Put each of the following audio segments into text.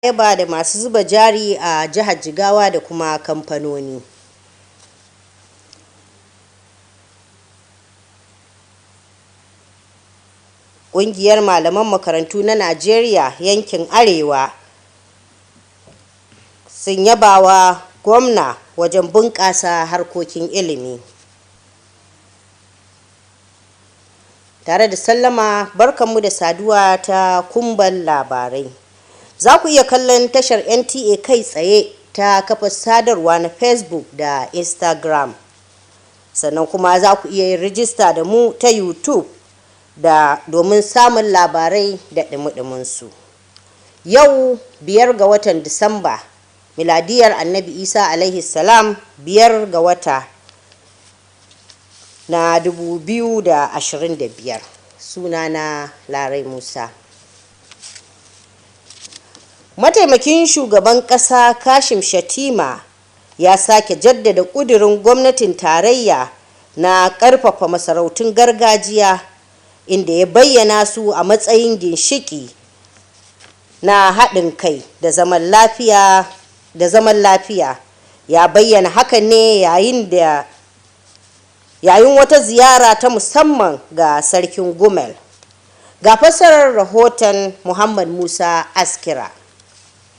yaba da masu zuba jari a jihar Jigawa da kuma kamfanoni. Ƙungiyar malaman makarantu na Najeriya yankin Arewa sun yabawa gwamna wajen bunƙasa harkokin ilimi. Tare da sallama, barkanmu da saduwa ta kumban labarai. Za ku iya kallon tashar NTA kai tsaye ta kafar sadarwa na Facebook da Instagram. Sannan kuma za ku iya yin rijista da mu ta YouTube domin samun labarai da ɗumi-ɗuminsu. Yau 5 ga watan Disamba, miladiyar Annabi Isa alaihi salam 5 ga wata na 2025. Sunana Larai Musa. Mataimakin shugaban ƙasa Kashim Shettima ya sake jaddada ƙudurin gwamnatin tarayya na ƙarfafa masarautun gargajiya, inda ya bayyana su a matsayin ginshiki na haɗin kai da zaman lafiya. Ya bayyana hakan ne yayin wata ziyara ta musamman ga sarkin Gumel. Ga fassarar rahoton Muhammad Musa Askira.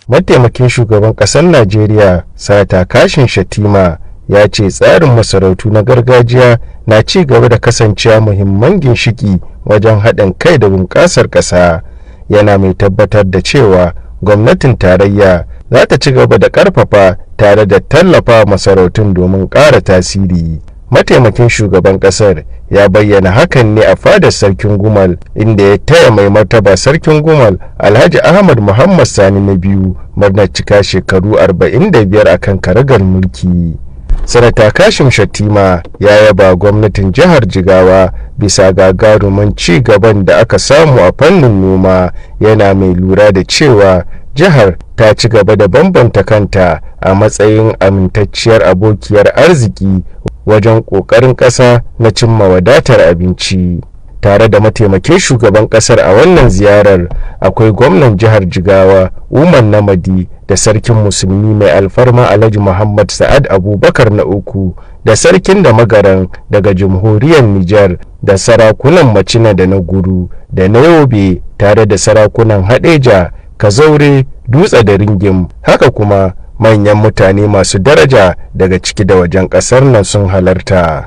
Mataimakin shugaban ƙasar Najeriya Sata Kashim Shettima ya ce tsarin masarautu na gargajiya na ci gaba da kasancewa muhimman ginshiki wajen haɗin kai da bunƙasar ƙasa. Yana mai tabbatar da cewa gwamnatin tarayya za ta ci gaba da ƙarfafa tare da tallafa masarautun domin ƙara tasiri. Mataimakin shugaban ƙasar ya bayyana hakan ne a fadar sarkin Gumal, inda ya taya mai martaba sarkin Gumal Alhaji Ahmad Muhammad Sani na biyu murnar cika shekaru 45 akan karagar mulki. Sanata Kashim Shettima ya yaba gwamnatin jihar Jigawa bisa gagarumin ci gaban da aka samu a fannin noma, yana mai lura da cewa jihar ta ci gaba da bambanta kanta a matsayin amintacciyar abokiyar arziki wajen ƙoƙarin ƙasa na cimma wadatar abinci. Tare da mataimakin shugaban ƙasar a wannan ziyarar akwai gwamnan jihar Jigawa Umar Namadi da sarkin musulmi mai alfarma Alhaji Muhammad Sa'ad Abubakar na uku da sarkin da magaran daga jamhuriyar Nijar da sarakunan Macina da na Guru da na Yobe, tare da sarakunan Hadeja, Kazaure, Dutse da Ringim. Haka kuma manyan mutane masu daraja daga ciki da wajen ƙasar nan sun halarta.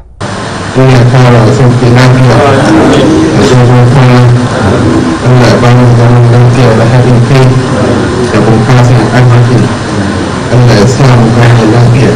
Ina kara sauƙi lafiya da tsohon kwana. Allah ba mu zaman lafiya da haɗin kai da bunƙasar arziki. Allah ya sa mu gane lafiya.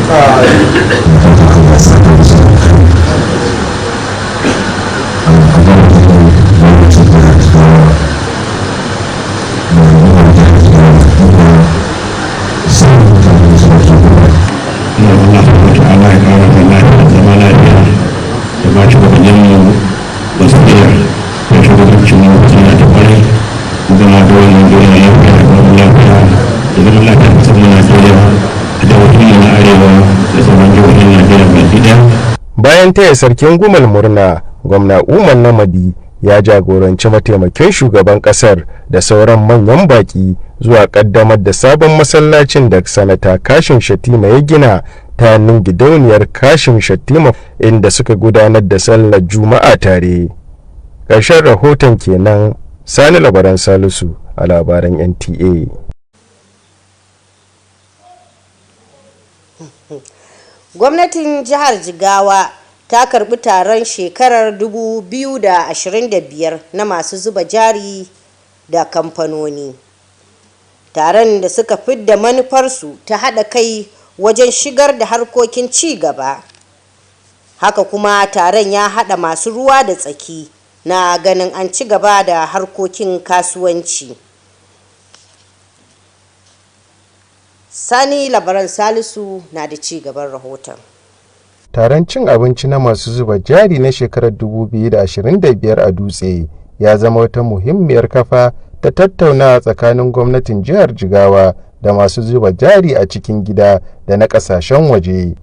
Bayan taya sarkin Gumal murna, gwamna Umar Namadi ya jagoranci mataimakin shugaban kasar da sauran manyan baki zuwa kaddamar da sabon masallacin da sanata Kashim Shettima ya gina ta hannun gidauniyar Kashim Shettima, inda suka gudanar da sallar Juma'a tare. Ƙarshen rahoton kenan. Sani Labaran Salisu a labaran NTA. Gwamnatin jihar Jigawa ta karbi taron shekarar 2025 na masu zuba jari da kamfanoni. Taron da suka fidda manufarsu ta haɗa kai wajen shigar da harkokin ci gaba. Haka kuma taron ya haɗa masu ruwa da tsaki na ganin an ci gaba da harkokin kasuwanci. Sani Labaran Salisu na da ci gaban rahoton. Taron cin abinci na masu zuba jari na shekarar 2025 a Dutse ya zama wata muhimmiyar kafa ta tattaunawa tsakanin gwamnatin jihar Jigawa da masu zuba jari a cikin gida da na ƙasashen waje.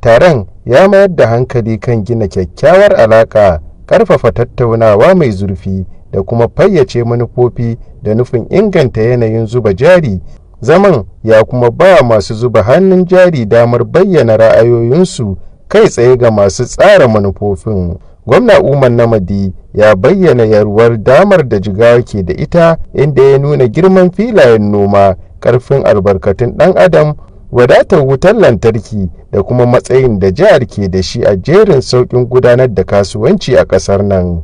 Taron ya mayar da hankali kan gina kyakkyawar alaƙa, ƙarfafa tattaunawa mai zurfi da kuma fayyace manufofi da nufin inganta yanayin zuba jari Zaman ya kuma ba masu zuba hannun jari damar bayyana ra'ayoyinsu kai tsaye ga masu tsara manufofin. Gwamna Umar Namadi ya bayyana yalwar damar da Jigawa ke da ita, inda ya nuna girman filayen noma, ƙarfin albarkatun ɗan adam, wadatar wutar lantarki da kuma matsayin da jihar ke da shi a jerin sauƙin gudanar da kasuwanci a ƙasar nan.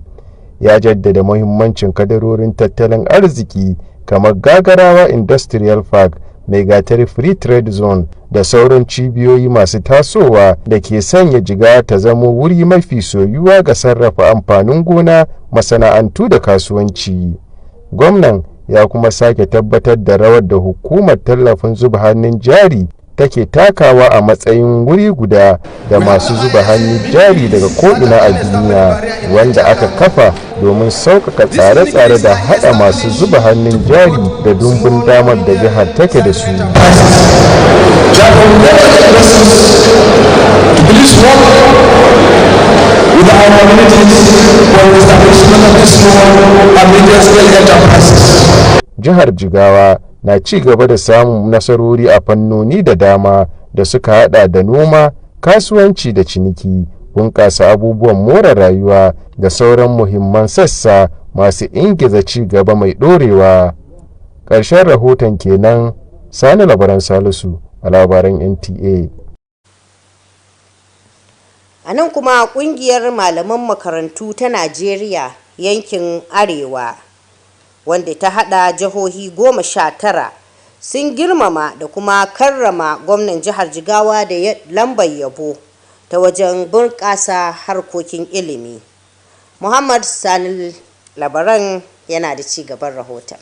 Ya jaddada muhimmancin kadarorin tattalin arziki kamar Gagarawa Industrial Park, Megatari Free Trade Zone da sauran cibiyoyi masu tasowa da ke sanya Jigawa ta zamo wuri mafi soyuwa ga sarrafa amfanin gona, masana'antu da kasuwanci. Gwamnan ya kuma sake tabbatar da rawar da hukumar tallafin zuba hannun jari take takawa a matsayin wuri guda da masu zuba hannun jari daga ko'ina a duniya, wanda aka kafa domin sauƙaƙa tsare-tsare da haɗa masu zuba hannun jari da dumbin damar da jihar take da su. Jihar Jigawa na ci gaba da samun nasarori a fannoni da dama da suka hada da noma, kasuwanci da ciniki, bunƙasa abubuwan more rayuwa da sauran muhimman sassa masu ingiza ci gaba mai ɗorewa. Ƙarshen rahoton kenan. Sani Labaran Salisu a labaran NTA. A nan kuma ƙungiyar malaman makarantu ta Najeriya yankin Arewa, wanda ta hada jihohi 19, sun girmama da kuma karrama gwamnan jihar Jigawa da lambar yabo ta wajen bunƙasa harkokin ilimi. Muhammad Sani Labaran yana da ci gaban rahoton.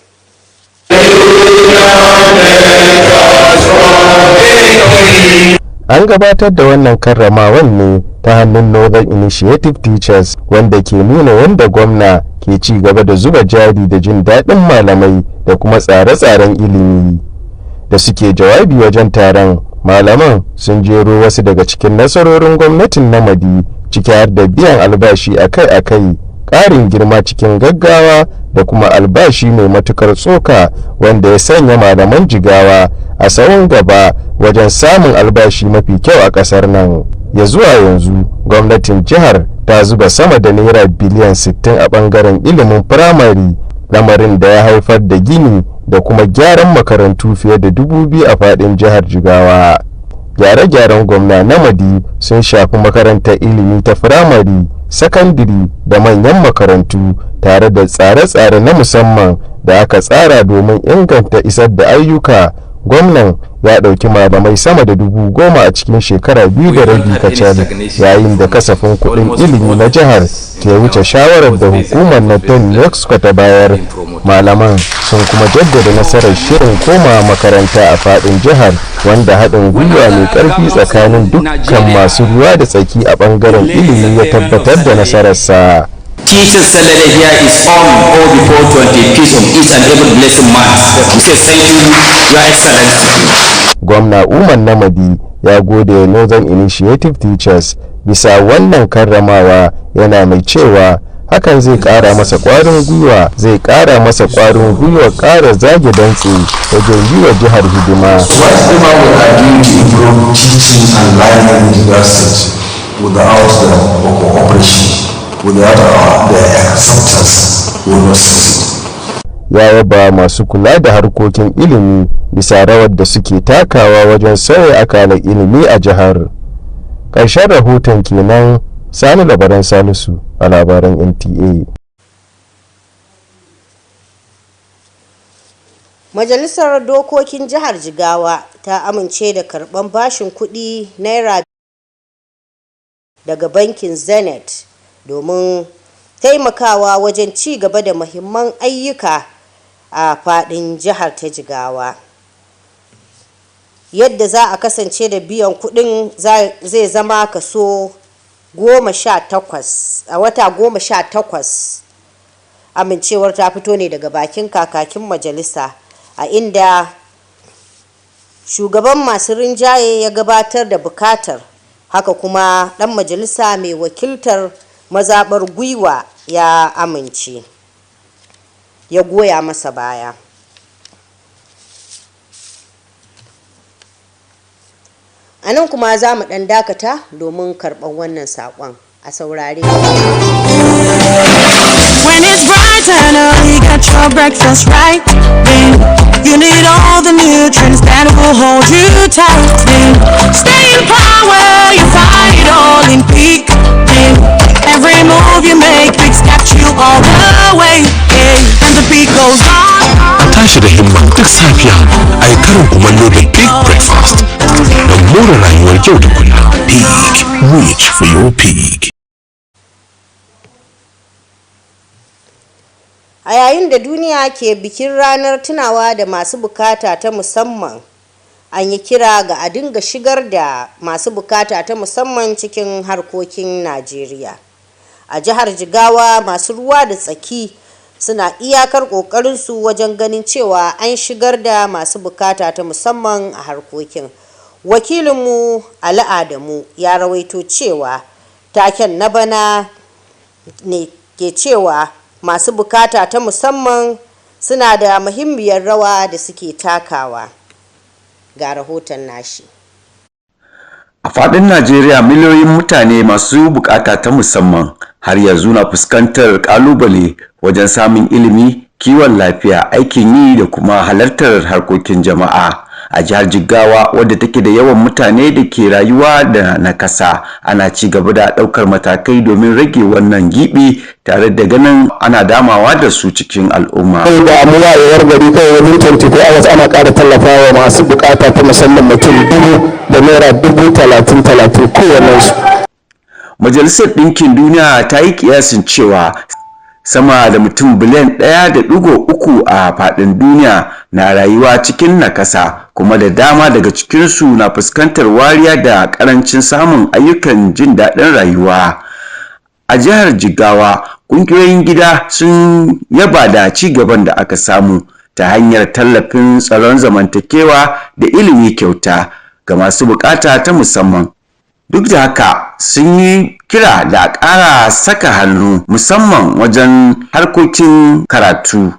An gabatar da wannan karramawan ne ta hannun Northern Initiative Teachers, wanda ke nuna wanda gwamna ke ci gaba da zuba jari da jin daɗin malamai da kuma tsare-tsaren ilimi. Da suke jawabi wajen taron, malaman sun jero wasu daga cikin nasarorin gwamnatin Namadi, ciki har da biyan albashi akai-akai, ƙarin girma cikin gaggawa da kuma albashi mai matukar tsoka, wanda ya sanya malaman Jigawa a sahun gaba wajen samun albashi mafi kyau a ƙasar nan. Ya zuwa yanzu gwamnatin jihar ta zuba sama da naira biliyan 60 a ɓangaren ilimin firamare, lamarin da ya haifar da gini da kuma gyaran makarantu fiye da 2,000 a faɗin jihar Jigawa. Gyare-gyaren gwamna Namadi sun shafi makarantar ilimi ta firamare, sakandiri da manyan makarantu, tare da tsare-tsare na musamman da aka tsara domin inganta isar da ayyuka. Gwamnan ya ɗauki malamai sama da 10,000 a cikin shekara 2 da rabi kacal, yayin da kasafin kuɗin ilimi na jihar ke wuce shawarar da hukumar na Nta ta bayar. Malaman sun kuma jaddada nasarar shirin koma makaranta a faɗin jihar, wanda haɗin gwiwa mai ƙarfi tsakanin dukkan masu ruwa da tsaki a ɓangaren ilimi ya tabbatar da nasararsa. Teacher's salary here is on or before 20 on each and every blessed month. We say thank you, Your Excellency. Gwamna Umar Namadi ya gode wa Northern Initiative Teachers bisa wannan karramawa, yana mai cewa hakan zai ƙara masa ƙwarin gwiwa, ƙara zage dantse wajen yi wa jihar hidima. Whatever we are doing to improve teaching and learning in the state without the cooperation, without the acceptance, will not succeed. Ya yaba masu kula da harkokin ilimi bisa rawar da suke takawa wajen sauya akalar ilimi a jihar. Ƙarshen rahoton kenan. Sani Labaran Salisu a labaran NTA. Majalisar Dokokin Jihar Jigawa ta amince da karɓan bashin kuɗi naira daga bankin Zenith domin taimakawa wajen ci gaba da muhimman ayyuka a faɗin jihar ta Jigawa. Yadda za a kasance da biyan kuɗin zai zama kaso 18 a wata 18. Amincewar ta fito ne daga bakin kakakin majalisa, a inda shugaban masu rinjaye ya gabatar da bukatar. Haka kuma ɗan majalisa mai wakiltar mazaɓar Gwiwa ya amince, ya goya masa baya. A nan kuma za mu ɗan dakata domin karɓar wannan saƙon a saurare. When it's bright and early, get your breakfast right. Then you need all the nutrients that will hold you tight. Then stay in power, you find it all in peak. Then every move you make picks got you all the way. Yeah. And the beat goes on. Tashi da himma duk safiya a yi karin kumallo da Peak Breakfast don more rayuwar yau da kullum. Peak, reach for your peak. A yayin da duniya ke bikin ranar tunawa da masu bukata ta musamman, an yi kira ga a dinga shigar da masu bukata ta musamman cikin harkokin Najeriya. A jihar Jigawa, masu ruwa da tsaki suna iyakar ƙoƙarinsu wajen ganin cewa an shigar da masu bukata ta musamman a harkokin. Wakilinmu Ali Adamu ya rawaito cewa taken na bana ne ke cewa masu bukata ta musamman suna da muhimmiyar rawa da suke takawa. Ga rahoton nashi. A faɗin Najeriya, miliyoyin mutane masu bukata ta musamman har yanzu na fuskantar ƙalubale wajen samun ilimi, kiwon lafiya, aikin yi da kuma halartar harkokin jama'a. A jihar Jigawa, wadda take da yawan mutane da ke rayuwa da nakasa, ana ci gaba da ɗaukar matakai domin rage wannan gibi tare da ganin ana damawa da su cikin al'umma. Da mu wayewar gari kai wani 24 hours ana ƙara tallafawa masu bukata ta musamman mutum 1000 da naira 30,000 kowannensu. Majalisar Ɗinkin Duniya ta yi kiyasin cewa sama da mutum biliyan 1.3 a faɗin duniya na rayuwa cikin nakasa, kuma da dama daga cikinsu na fuskantar wariya da ƙarancin samun ayyukan jin daɗin rayuwa. A jihar Jigawa, ƙungiyoyin gida sun yaba da ci gaban da aka samu ta hanyar tallafin tsaron zamantakewa da ilimi kyauta ga masu bukata ta musamman. Duk da haka, sun yi kira da a ƙara saka hannu musamman wajen harkokin karatu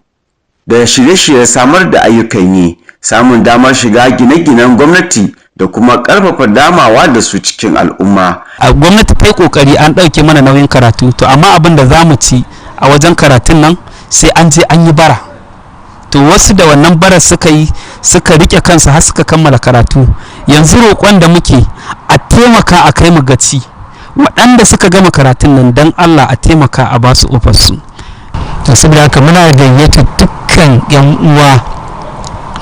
da shirye-shirye samar da ayyukan yi, samun damar shiga gine-ginen gwamnati da kuma ƙarfafa damawa da su cikin al'umma. A gwamnati ta yi ƙoƙari an ɗauke mana nauyin karatu, to amma abin da za mu ci a wajen karatun nan sai an je an yi bara. To wasu da wannan bara suka rike kansu har suka kammala karatu. Yanzu roƙon da muke a taimaka a kai mu gaci waɗanda suka gama karatun nan don Allah a taimaka a basu ofarsu. To saboda haka muna gayyata dukkan yan uwa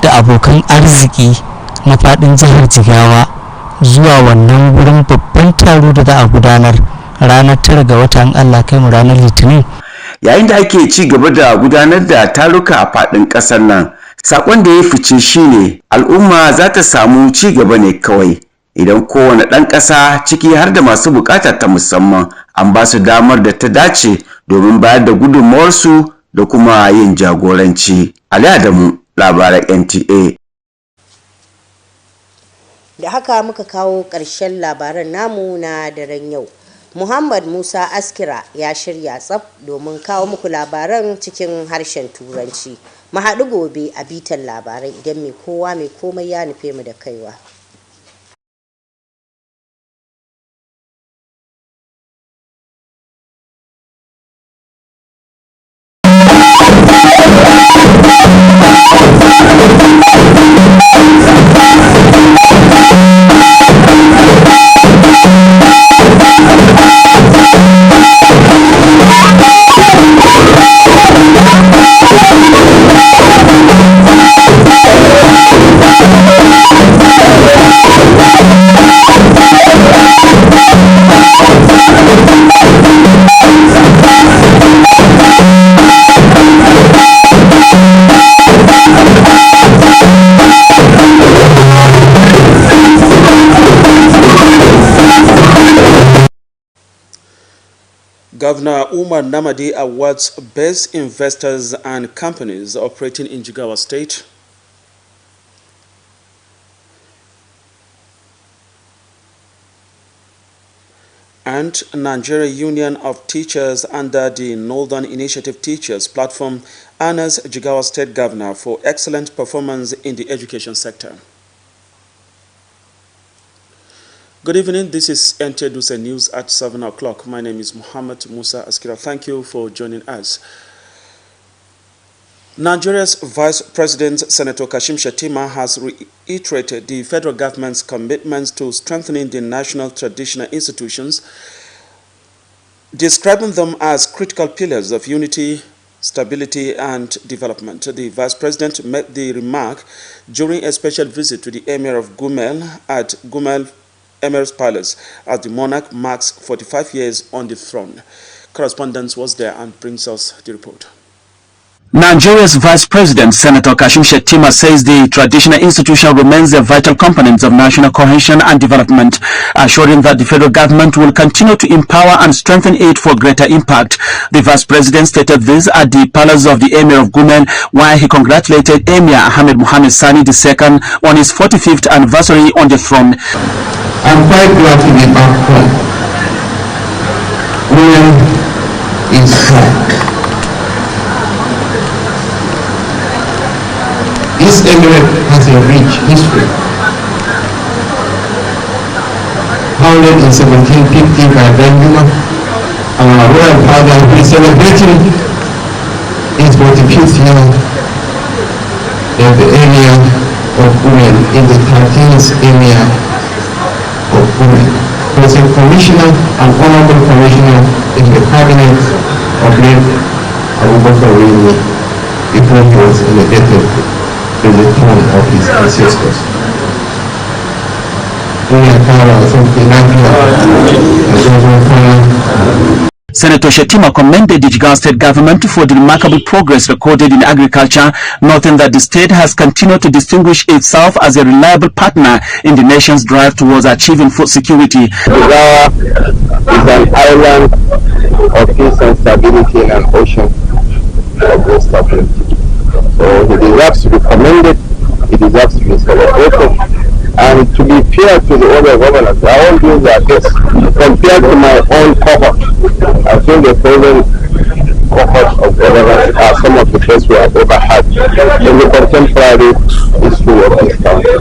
da abokan arziki na faɗin jihar Jigawa zuwa wannan wurin babban taro da za a gudanar ranar 9 ga watan Allah kai mu ranar Litinin. Yayin da ake ci gaba da gudanar da taruka a faɗin ƙasar nan, sakon da ya fice shine al'umma za ta samu ci gaba ne kawai idan kowane ɗan ƙasa ciki har da masu bukata ta musamman an ba su damar da ta dace domin bayar da gudunmawarsu da kuma yin jagoranci. Ali Adamu, labaran NTA. Da haka muka kawo ƙarshen labaran namu na daren yau. Muhammad Musa Askira ya shirya tsaf domin kawo muku labaran cikin harshen Turanci. Mu haɗu gobe a bitan labarai idan mai kowa mai komai ya nufe mu da kaiwa. Governor Umar Namadi awards best investors and companies operating in Jigawa State. And Nigeria Union of Teachers under the Northern Initiative Teachers Platform honors Jigawa State Governor for excellent performance in the education sector. Good evening, this is Nta Dutse News at 7 o'clock. My name is Muhammad Musa Askira. Thank you for joining us. Nigeria's Vice President Senator Kashim Shettima has reiterated the federal government's commitments to strengthening the national traditional institutions, describing them as critical pillars of unity, stability and development. The Vice President made the remark during a special visit to the Emir of Gumel at Gumel Emir's Palace as the monarch marks 45 years on the throne. Correspondence was there and brings us the report. Nigeria's Vice President, Senator Kashim Shettima, says the traditional institution remains a vital component of national cohesion and development, assuring that the federal government will continue to empower and strengthen it for greater impact. The Vice President stated this at the Palace of the Emir of Gumel, while he congratulated Emir Ahmed Mohamed Sani II on his 45th anniversary on the throne. I'm quite glad to be back home. Women is strong. This emirate has a rich history. Founded in 1750 by Benjamin, our royal father, who is celebrating his 45th year in the area of women, in the 13th area of women. He was a commissioner, an honorable commissioner in the cabinet of late Abubakar Rini before he was elected to the throne of his ancestors. Senator Shettima commended the Jigawa State government for the remarkable progress recorded in agriculture, noting that the state has continued to distinguish itself as a reliable partner in the nation's drive towards achieving food security. Jigawa is an island of peace and stability in an ocean of instability. So he deserves to be commended, he deserves to be celebrated, and to be fair to the other governors, I won't do that. Compared to my own cohort, I think the present cohort of governors are some of the best we have ever had in the contemporary history of this country.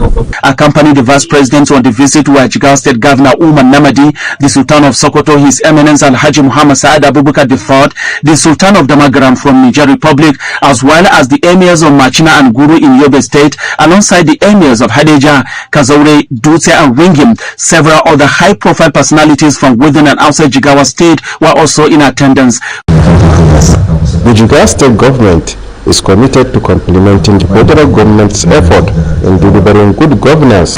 Accompanying the Vice President on the visit were Jigawa State Governor Umar Namadi, the Sultan of Sokoto, His Eminence Al-Haji Muhammad Saad Abubakar III, the Sultan of Damagaram from Niger Republic, as well as the Emirs of Machina and Guru in Yobe State, alongside the Emirs of Hadeja, Kazaure, Dutse and Ringim. Several other high-profile personalities from within and outside Jigawa State were also in attendance. The Jigawa State government is committed to complementing the federal government's effort in delivering good governance.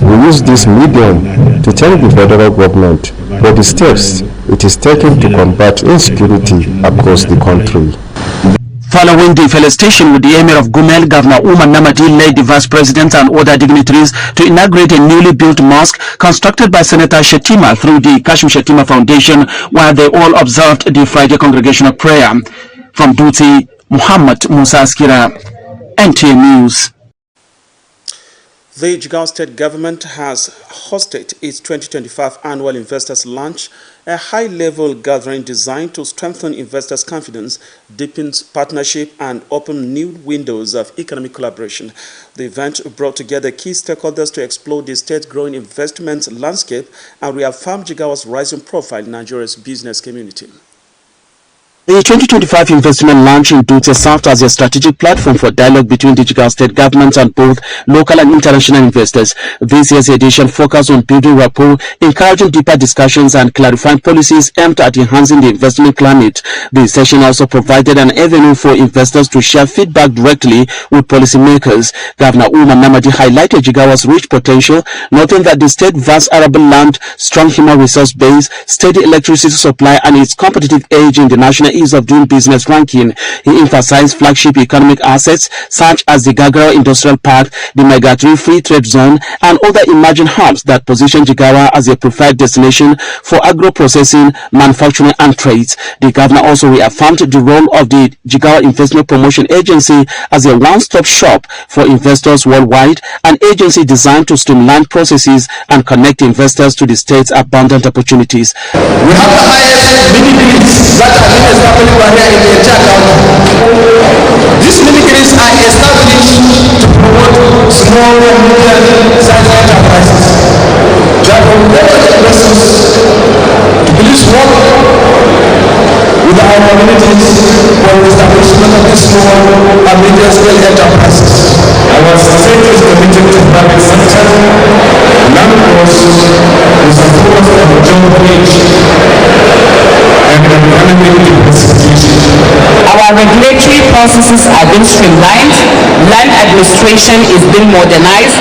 We use this medium to thank the federal government for the steps it is taking to combat insecurity across the country. Following the felicitation with the Emir of Gumel, Governor Umar Namadi led the Vice President and other dignitaries to inaugurate a newly built mosque constructed by Senator Shettima through the Kashim Shettima Foundation, while they all observed the Friday congregational prayer. From Dutse, Muhammad Musa Askira, NTA News. The Jigawa State government has hosted its 2025 annual investors lunch, a high-level gathering designed to strengthen investors' confidence, deepen partnership, and open new windows of economic collaboration. The event brought together key stakeholders to explore the state's growing investment landscape and reaffirm Jigawa's rising profile in Nigeria's business community. The 2025 investment launch in Dutse served as a strategic platform for dialogue between the Jigawa State government and both local and international investors. This year's edition focused on building rapport, encouraging deeper discussions, and clarifying policies aimed at enhancing the investment climate. The session also provided an avenue for investors to share feedback directly with policymakers. Governor Umar Namadi highlighted Jigawa's rich potential, noting that the state's vast arable land, strong human resource base, steady electricity supply, and its competitive edge in the national ease of doing business ranking. He emphasized flagship economic assets such as the Gagara Industrial Park, the Migratory Free Trade Zone, and other emerging hubs that position Jigawa as a preferred destination for agro-processing, manufacturing, and trades. The governor also reaffirmed the role of the Jigawa Investment Promotion Agency as a one-stop shop for investors worldwide, an agency designed to streamline processes and connect investors to the state's abundant opportunities. We have the highest mini-grids that are being established here in the entire county. These mini-grids are established to promote small and medium-sized enterprises, to Therefore, let us investors to please work with our communities for the establishment of these small and medium-scale enterprises. Our state is committed to private sector. Land cost is a focus on job creation and economic diversification. Our regulatory processes are being streamlined, land administration is being modernized,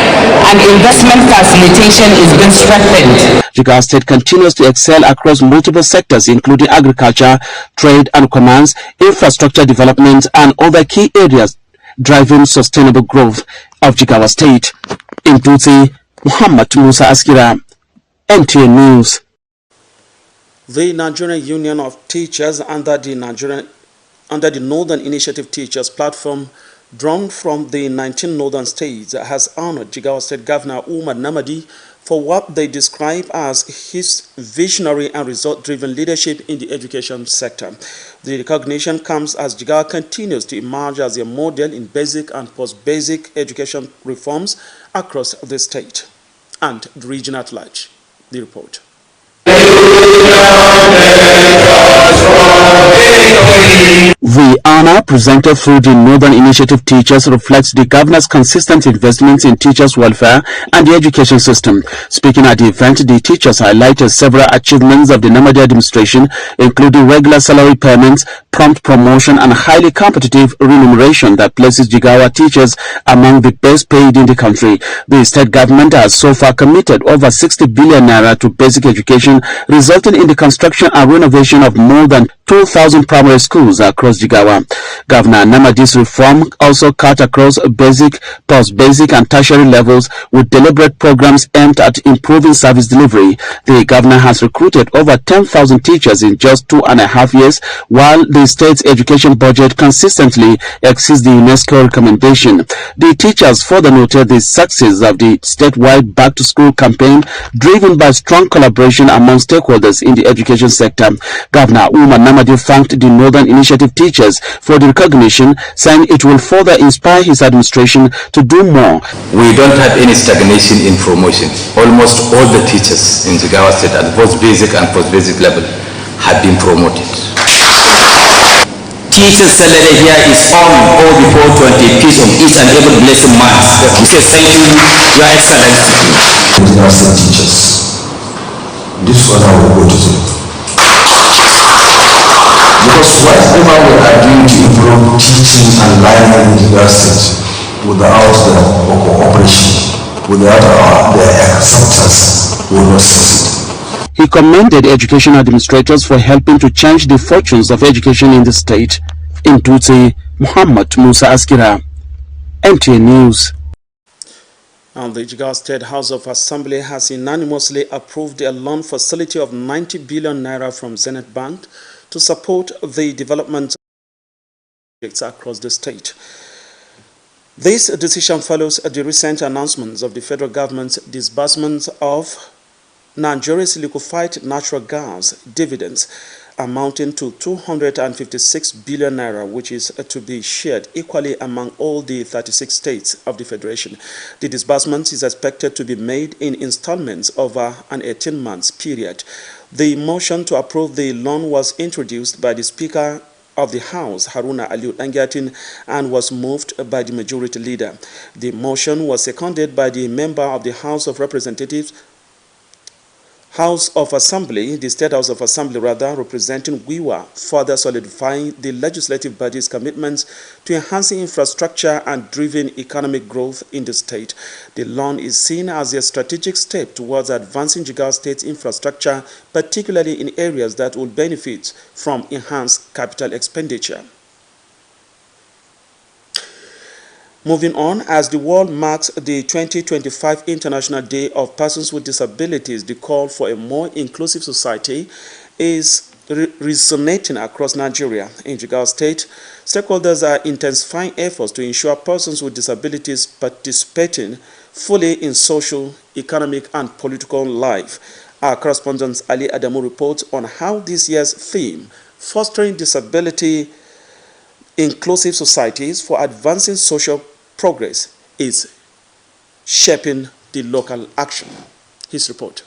and investment facilitation is being strengthened. Jigawa State continues to excel across multiple sectors, including agriculture, trade and commerce, infrastructure development, and other key areas driving sustainable growth of Jigawa State. In Dutse, Muhammad Musa Askira, NTA News. The Nigerian Union of Teachers under the Northern Initiative Teachers platform, drawn from the 19 northern states, has honored Jigawa State Governor Umar Namadi for what they describe as his visionary and result-driven leadership in the education sector. The recognition comes as Jigawa continues to emerge as a model in basic and post-basic education reforms across the state and the region at large. The report. The honor presented through the Northern Initiative Teachers reflects the governor's consistent investments in teachers' welfare and the education system. Speaking at the event, the teachers highlighted several achievements of the Namadi administration, including regular salary payments, prompt promotion, and highly competitive remuneration that places Jigawa teachers among the best paid in the country. The state government has so far committed over 60 billion naira to basic education, resulting in the construction and renovation of more than 2,000 primary schools across Jigawa. Governor Namadi's reform also cut across basic, post-basic and tertiary levels with deliberate programs aimed at improving service delivery. The governor has recruited over 10,000 teachers in just 2.5 years, while the state's education budget consistently exceeds the UNESCO recommendation. The teachers further noted the success of the statewide back-to-school campaign, driven by strong collaboration among stakeholders in the education sector. Governor Umar Namadi thanked the Northern Initiative teachers for the recognition, saying it will further inspire his administration to do more. We don't have any stagnation in promotion. Almost all the teachers in Jigawa State at both basic and post-basic level have been promoted. Teachers' salary here is on or before 20 piece of each and every blessed month. We say thank you, Your Excellency. Jigawa State teachers, this honor will go to them. Because whatever we are doing to improve teaching and learning in Jigawa State, without the cooperation, without their acceptance, will not succeed. He commended education administrators for helping to change the fortunes of education in the state. In Dutse, Muhammad Musa Askira, NTA News. And the Jigawa State House of Assembly has unanimously approved a loan facility of 90 billion naira from Zenith Bank to support the development of projects across the state. This decision follows the recent announcements of the federal government's disbursement of Nigeria's liquefied natural gas dividends amounting to 256 billion naira, which is to be shared equally among all the 36 states of the Federation. The disbursement is expected to be made in installments over an 18-month period. The motion to approve the loan was introduced by the Speaker of the House, Haruna Aliu Dangatin, and was moved by the Majority Leader. The motion was seconded by the member of the House of Representatives, the State House of Assembly, representing Gwiwa, further solidifying the legislative body's commitments to enhancing infrastructure and driving economic growth in the state. The loan is seen as a strategic step towards advancing Jigawa State's infrastructure, particularly in areas that will benefit from enhanced capital expenditure. Moving on, as the world marks the 2025 International Day of Persons with Disabilities, the call for a more inclusive society is resonating across Nigeria. In Jigawa State, stakeholders are intensifying efforts to ensure persons with disabilities participating fully in social, economic, and political life. Our correspondent Ali Adamu reports on how this year's theme, Fostering Disability Inclusive Societies for Advancing Social Progress, is shaping the local action. His report.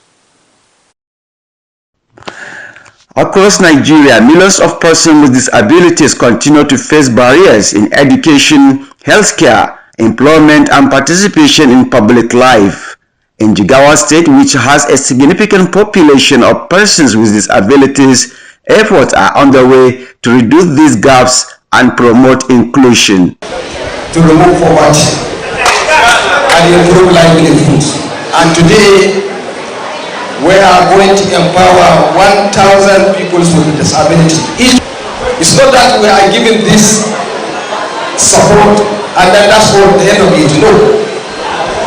Across Nigeria, millions of persons with disabilities continue to face barriers in education, healthcare, employment, and participation in public life. In Jigawa State, which has a significant population of persons with disabilities, efforts are underway to reduce these gaps and promote inclusion. To remove poverty and improve livelihoods. And today, we are going to empower 1,000 people with disability. It's not that we are giving this support and then that's all the end of it. No.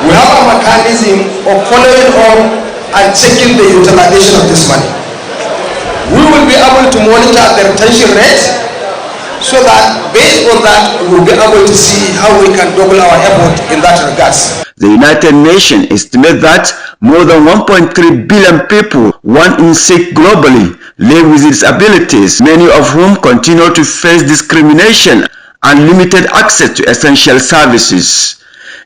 We have a mechanism of following up and checking the utilization of this money. We will be able to monitor the retention rate so that based on that we will be able to see how we can double our effort in that regards. The United Nations estimates that more than 1.3 billion people, 1 in 6 globally, live with disabilities, many of whom continue to face discrimination and limited access to essential services.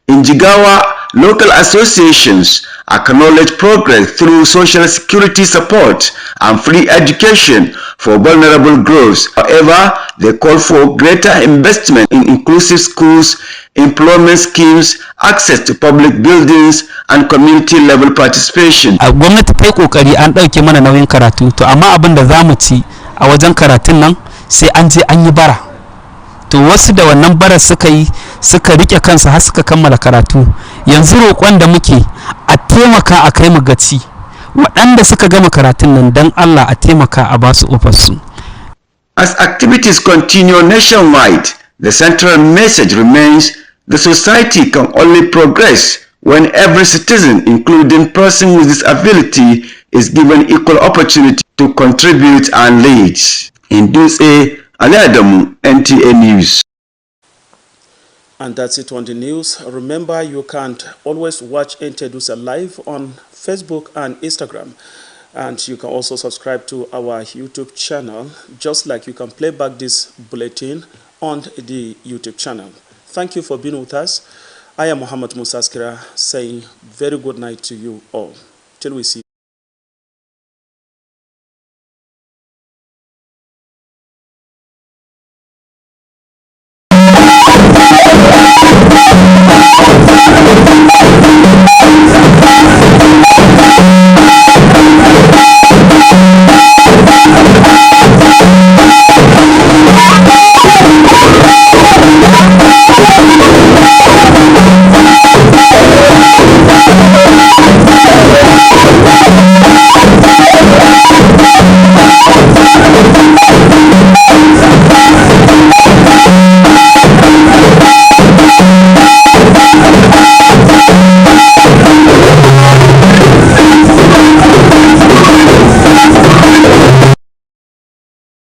In Jigawa, local associations acknowledge progress through social security support and free education for vulnerable groups. However, they call for greater investment in inclusive schools, employment schemes, access to public buildings, and community-level participation. Gwamnati ta yi kokari an ɗauke mana nauyin karatu, to amma abin da za mu ci a wajen karatun nan sai an je an yi bara. To wasu da wannan barar suka rike kansu har suka kammala karatu. Yanzu roƙon da muke a taimaka a kai mu gaci. Waɗanda suka gama karatun nan dan Allah a taimaka a ba su ofarsu. As activities continue nationwide, the central message remains the society can only progress when every citizen, including person with disability, is given equal opportunity to contribute and lead. In Dutse, Ali Adamu, NTA News. And that's it on the news. Remember, you can always watch Nta Dutse live on Facebook and Instagram. And you can also subscribe to our YouTube channel, just like you can play back this bulletin on the YouTube channel. Thank you for being with us. I am Muhammad Musa Askira saying very good night to you all. Till we see you.